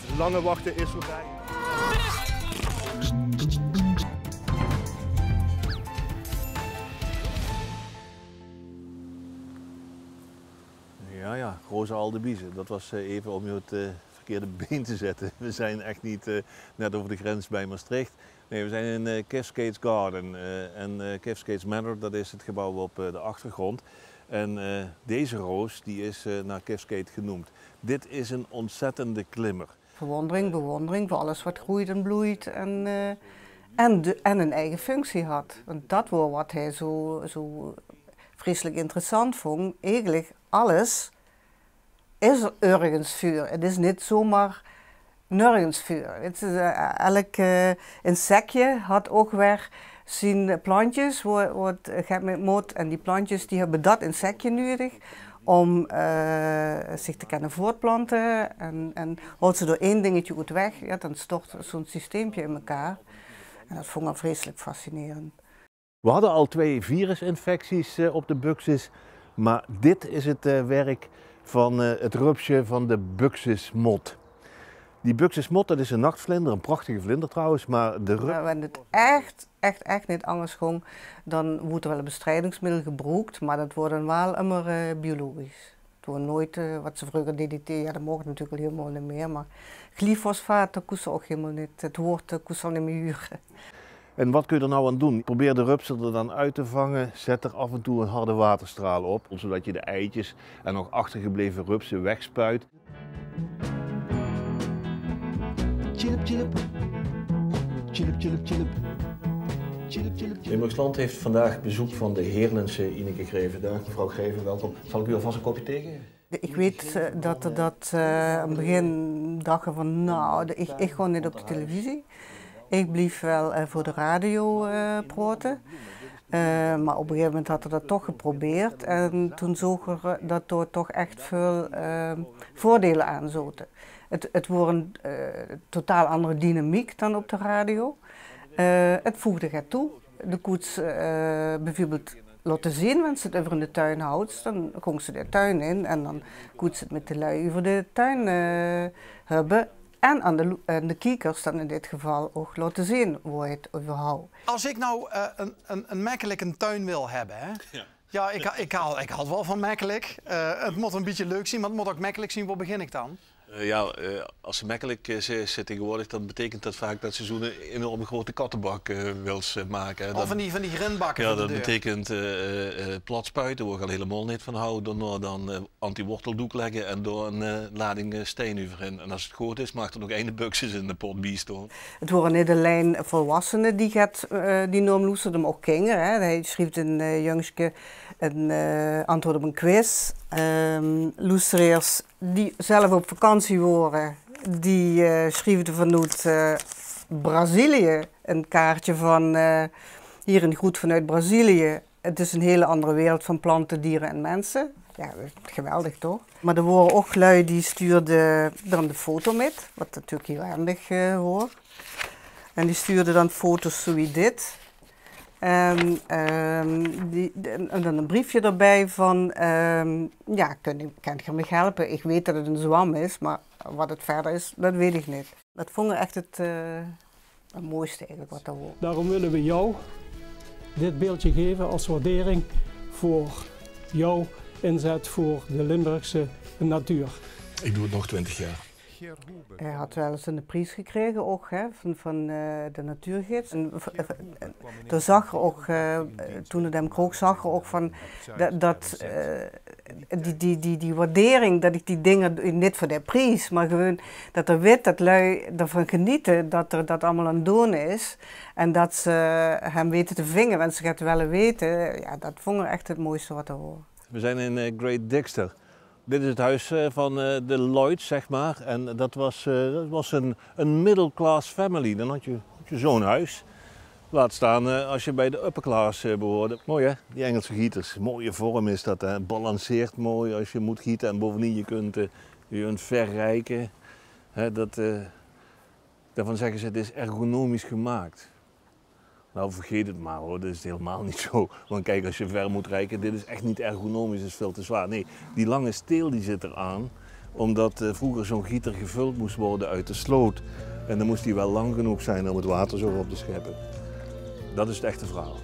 Het lange wachten is voorbij. Ja, Roze Aldebiezen. Dat was even om je het verkeerde been te zetten. We zijn echt niet net over de grens bij Maastricht. Nee, we zijn in Cascades Garden. En Cascades Manor, dat is het gebouw op de achtergrond. En deze roos die is naar Cascade genoemd. Dit is een ontzettende klimmer. Bewondering voor alles wat groeit en bloeit en een eigen functie had. Want dat was wat hij zo vreselijk interessant vond. Eigenlijk alles is er ergens vuur. Het is niet zomaar nergens vuur. Het is, elk insectje had ook weer zijn plantjes wat moet. En die plantjes die hebben dat insectje nodig om zich te kunnen voortplanten. En houdt ze door één dingetje goed weg, ja, dan stort zo'n systeempje in elkaar. En dat vond ik vreselijk fascinerend. We hadden al 2 virusinfecties op de Buxus, maar dit is het werk van het rupsje van de Buxusmot. Die Buxusmot, dat is een nachtvlinder, een prachtige vlinder trouwens, maar de Wanneer het echt niet anders ging, dan wordt er wel een bestrijdingsmiddel gebruikt, maar dat wordt dan wel immer biologisch. Het wordt nooit, wat ze vroeger DDT, ja dat mocht natuurlijk helemaal niet meer, maar glyfosfaat, dat kon ze ook helemaal niet, het woord kon ze al niet meer huren. En wat kun je er nou aan doen? Probeer de rupsen er dan uit te vangen, zet er af en toe een harde waterstraal op, zodat je de eitjes en nog achtergebleven rupsen wegspuit. Chillip, chillip. Chillip, chillip, chillip. Chillip, chillip. Limburgsland heeft vandaag bezoek van de Heerlense Ineke Greven. Dag mevrouw Greven, welkom. Zal ik u alvast een kopje thee geven? Ik weet dat aan het begin dachten van nou, ik ga niet op de televisie. Ik bleef wel voor de radio praten. Maar op een gegeven moment hadden we dat toch geprobeerd. En toen zagen we dat er toch echt veel voordelen aan zaten. Het was een totaal andere dynamiek dan op de radio. Het voegde het toe. De koets bijvoorbeeld laten zien, wanneer ze het over in de tuin houdt, dan ging ze de tuin in en dan kon ze het met de lui over de tuin hebben. En aan de kijkers dan in dit geval ook laten zien waar het over houdt. Als ik nou een makkelijke tuin wil hebben, hè? Ja, ik haal wel van makkelijk. Het moet een beetje leuk zien, maar het moet ook makkelijk zien. Waar begin ik dan? Als ze makkelijk is tegenwoordig, dan betekent dat vaak dat ze zo'n enorme grote kattenbak wil maken. Of van die grindbakken. Ja, dat betekent plat spuiten, waar ik al helemaal niet van hou. Dan anti-worteldoek leggen en door een lading steen erin. En als het goed is, mag er nog 1 buxus in de pot bijstaan. Het waren niet alleen volwassenen die norm loesten, maar ook kinderen. Hij schreef een jongske een antwoord op een quiz. Loesteraars die zelf op vakantie waren, die schreven vanuit Brazilië een kaartje van hier een groet vanuit Brazilië. Het is een hele andere wereld van planten, dieren en mensen. Ja, geweldig toch? Maar er waren ook lui die stuurden dan de foto met, wat natuurlijk heel handig was. En die stuurden dan foto's zoals dit. En dan een briefje erbij van, ja, kan je me helpen? Ik weet dat het een zwam is, maar wat het verder is, dat weet ik niet. Dat vond ik echt het mooiste eigenlijk wat er was. Daarom willen we jou dit beeldje geven als waardering voor jouw inzet voor de Limburgse natuur. Ik doe het nog 20 jaar. Hij had wel eens een prijs gekregen ook, hè, van de natuurgids. En daar zag je ook, toen het hem krook, zag je ook van die waardering, dat ik die dingen, niet voor de prijs, maar gewoon dat er weet dat lui ervan genieten dat er dat allemaal aan het doen is. En dat ze hem weten te vingen, want ze het willen weten. Ja, dat vond ik echt het mooiste wat er was. We zijn in Great Dixter. Dit is het huis van de Lloyds, zeg maar. En dat was een middle class family. Dan had je zo'n huis. Laat staan als je bij de upper class behoorde. Mooi hè, die Engelse gieters. Mooie vorm is dat, hè. Het balanceert mooi als je moet gieten. En bovendien je kunt verrijken. Hè, daarvan zeggen ze het is ergonomisch gemaakt. Nou, vergeet het maar hoor, dat is helemaal niet zo. Want kijk, als je ver moet rijken, dit is echt niet ergonomisch, dat is veel te zwaar. Nee, die lange steel die zit eraan Omdat vroeger zo'n gieter gevuld moest worden uit de sloot. En dan moest die wel lang genoeg zijn om het water zo op te scheppen. Dat is het echte verhaal.